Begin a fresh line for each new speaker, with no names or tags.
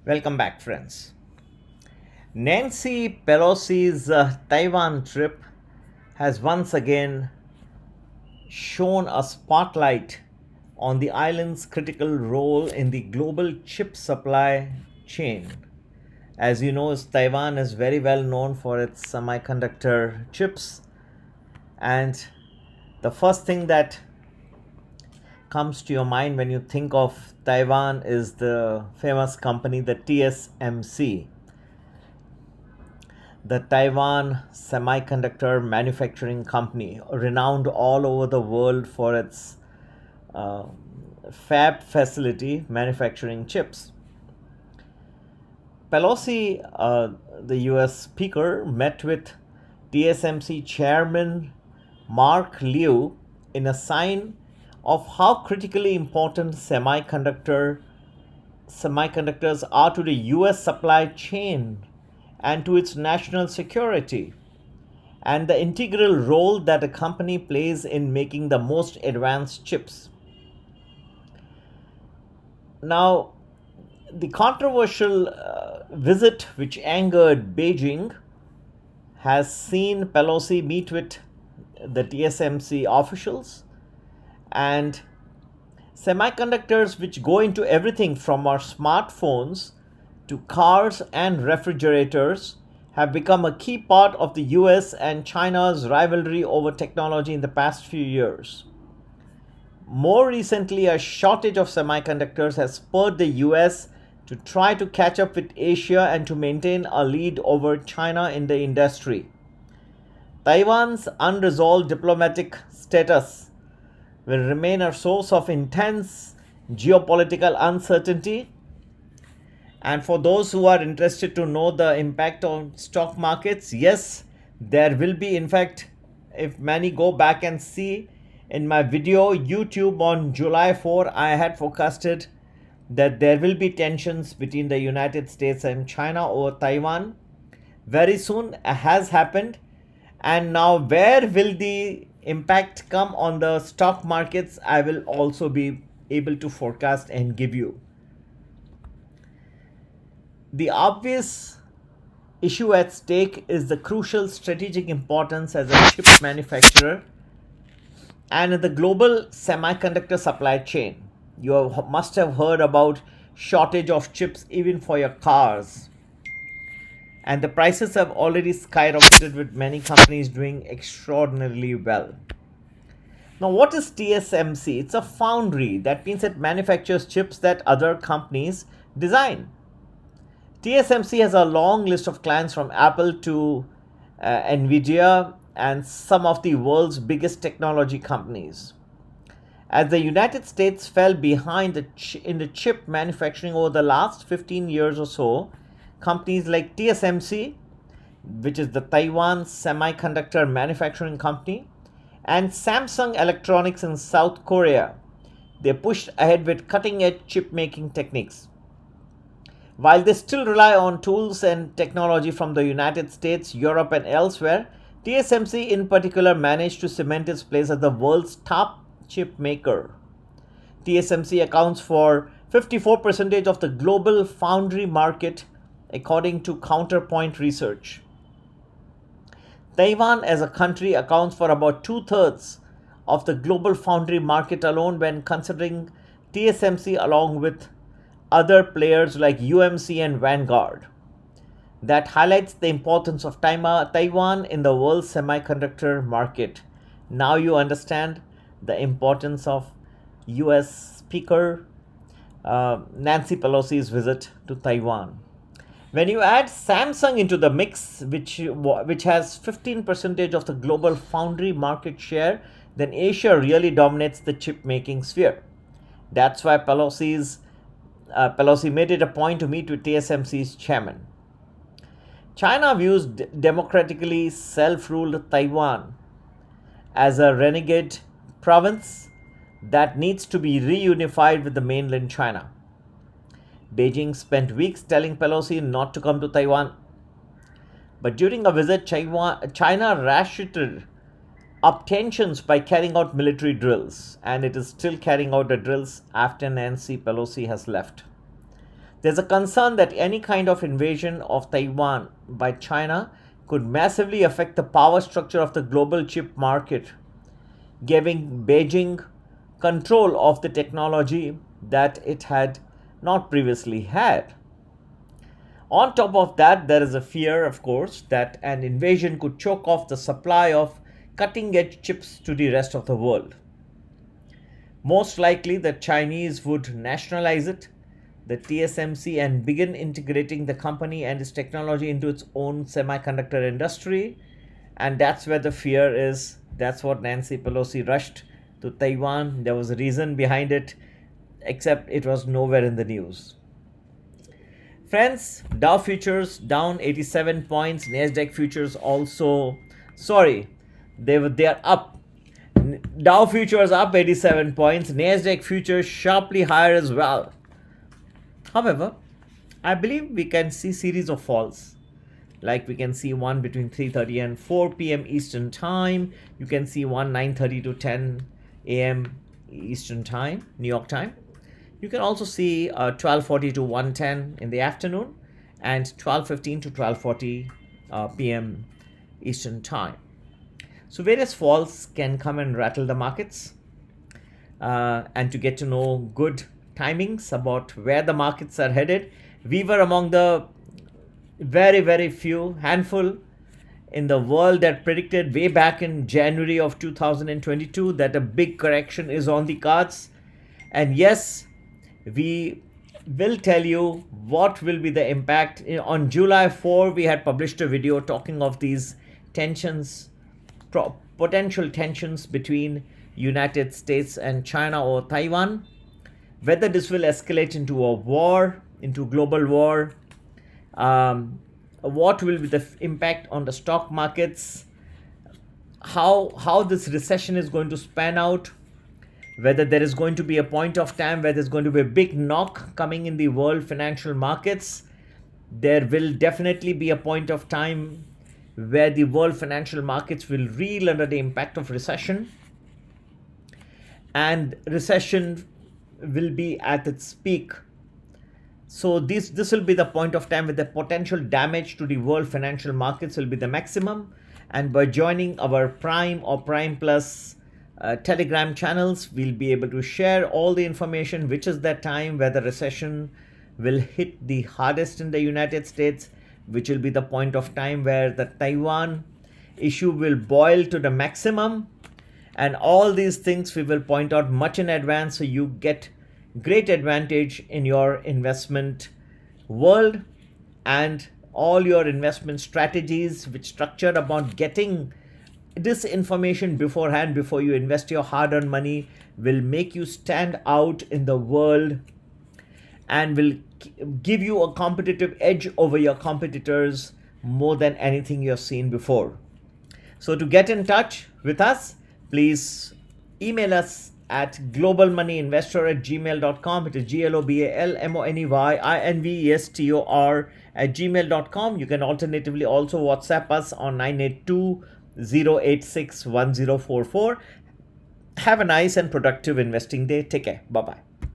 Welcome back, friends. Nancy Pelosi's Taiwan trip has once again shone a spotlight on the island's critical role in the global chip supply chain. As you know, Taiwan is very well known for its semiconductor chips, and the first thing that comes to your mind when you think of Taiwan is the famous company, the TSMC, the Taiwan Semiconductor Manufacturing Company, renowned all over the world for its uh, fab facility manufacturing chips. Pelosi, the US Speaker, met with TSMC Chairman Mark Liu in a sign of how critically important semiconductors are to the US supply chain and to its national security, and the integral role that the company plays in making the most advanced chips. Now, the controversial visit, which angered Beijing, has seen Pelosi meet with the TSMC officials, and semiconductors, which go into everything from our smartphones to cars and refrigerators, have become a key part of the US and China's rivalry over technology in the past few years. More recently, a shortage of semiconductors has spurred the US to try to catch up with Asia and to maintain a lead over China in the industry. Taiwan's unresolved diplomatic status will remain a source of intense geopolitical uncertainty. And for those who are interested to know the impact on stock markets, yes, there will be. In fact, if many go back and see in my video YouTube on July 4, I had forecasted that there will be tensions between the United States and China over Taiwan. Very soon has happened. And now, where will the impact come on the stock markets? I will also be able to forecast and give you. The obvious issue at stake is the crucial strategic importance as a chip manufacturer and in the global semiconductor supply chain. You must have heard about shortage of chips even for your cars. And the prices have already skyrocketed, with many companies doing extraordinarily well. Now, what is TSMC? It's a foundry. That means it manufactures chips that other companies design. TSMC has a long list of clients from Apple to Nvidia and some of the world's biggest technology companies. As the United States fell behind in the chip manufacturing over the last 15 years or so, companies like TSMC, which is the Taiwan Semiconductor Manufacturing Company, and Samsung Electronics in South Korea, they pushed ahead with cutting-edge chip making techniques. While they still rely on tools and technology from the United States, Europe, and elsewhere, TSMC in particular managed to cement its place as the world's top chip maker. TSMC accounts for 54% of the global foundry market, according to Counterpoint Research. Taiwan as a country accounts for about 2/3 of the global foundry market alone, when considering TSMC along with other players like UMC and Vanguard. That highlights the importance of Taiwan in the world semiconductor market. Now you understand the importance of US Speaker Nancy Pelosi's visit to Taiwan. When you add Samsung into the mix, which has 15% of the global foundry market share, then Asia really dominates the chip making sphere. That's why Pelosi made it a point to meet with TSMC's chairman. China views democratically self-ruled Taiwan as a renegade province that needs to be reunified with the mainland China. Beijing spent weeks telling Pelosi not to come to Taiwan. But during a visit, China ratcheted up tensions by carrying out military drills, and it is still carrying out the drills after Nancy Pelosi has left. There's a concern that any kind of invasion of Taiwan by China could massively affect the power structure of the global chip market, giving Beijing control of the technology that it had not previously had. On top of that, there is a fear, of course, that an invasion could choke off the supply of cutting-edge chips to the rest of the world. Most likely, the Chinese would nationalize it, the TSMC, and begin integrating the company and its technology into its own semiconductor industry. And that's where the fear is. That's what Nancy Pelosi rushed to Taiwan. There was a reason behind it, except it was nowhere in the news. Friends, Dow futures down 87 points. Nasdaq futures also, they are up. Dow futures up 87 points. Nasdaq futures sharply higher as well. However, I believe we can see series of falls. Like we can see one between 3:30 and 4 p.m. Eastern Time. You can see one 9:30 to 10 a.m. Eastern Time, New York time. You can also see 12:40 to 1:10 in the afternoon and 12:15 to 12:40 p.m. Eastern Time. So various falls can come and rattle the markets. And to get to know good timings about where the markets are headed, we were among the very few handful in the world that predicted way back in January of 2022 that a big correction is on the cards. And yes, we will tell you what will be the impact. On July 4, we had published a video talking of these tensions, potential tensions between United States and China or Taiwan, whether this will escalate into a war, into global war, what will be the impact on the stock markets, how this recession is going to span out, whether there is going to be a point of time where there's going to be a big knock coming in the world financial markets. There will definitely be a point of time where the world financial markets will reel under the impact of recession, and recession will be at its peak. So this will be the point of time where the potential damage to the world financial markets will be the maximum. And by joining our Prime or Prime Plus Telegram channels, we'll be able to share all the information, which is that time where the recession will hit the hardest in the United States, which will be the point of time where the Taiwan issue will boil to the maximum. And all these things we will point out much in advance, so you get great advantage in your investment world, and all your investment strategies which structured about getting this information beforehand before you invest your hard-earned money will make you stand out in the world and will give you a competitive edge over your competitors more than anything you've seen before. So to get in touch with us, please email us at globalmoneyinvestor@gmail.com. It is globalmoneyinvestor@gmail.com. You can alternatively also WhatsApp us on 982-086-1044. Have a nice and productive investing day. Take care. Bye-bye.